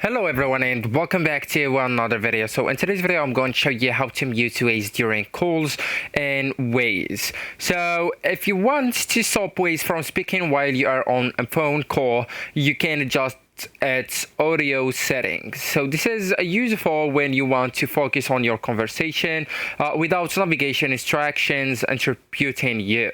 Hello everyone and welcome back to another video. So in today's video I'm going to show you how to mute Waze during calls in Waze. So if you want to stop Waze from speaking while you are on a phone call, you can adjust its audio settings. So this is useful when you want to focus on your conversation without navigation instructions interrupting you.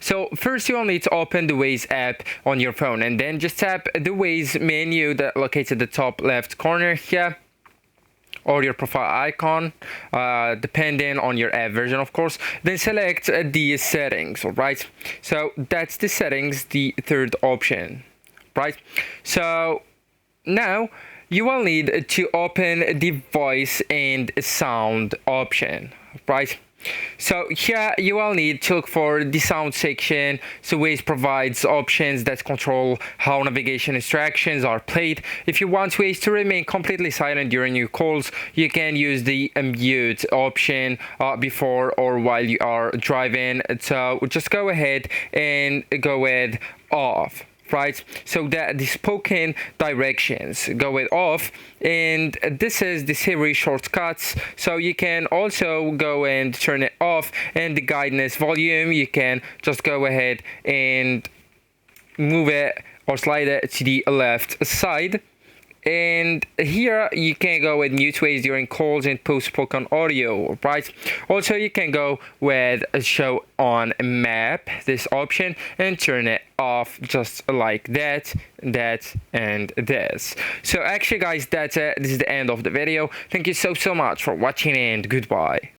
So first you will need to open the Waze app on your phone and then just tap the Waze menu that located at the top left corner here, or your profile icon, depending on your app version, of course. Then select the settings. All right, so that's the settings, the third option, right? So now you will need to open the voice and sound option, right? So here you will need to look for the sound section. So Waze provides options that control how navigation instructions are played. If you want Waze to remain completely silent during your calls, you can use the mute option before or while you are driving. So just go ahead and go with off. Right, so that the spoken directions go it off, and this is the Siri shortcuts. So you can also go and turn it off, and the guidance volume you can just go ahead and move it or slide it to the left side. And here you can go with Mute Waze during calls and post spoken audio, right? Also, you can go with show on map, this option, and turn it off just like that, and this. So actually, guys, that's it. This is the end of the video. Thank you so much for watching, and goodbye.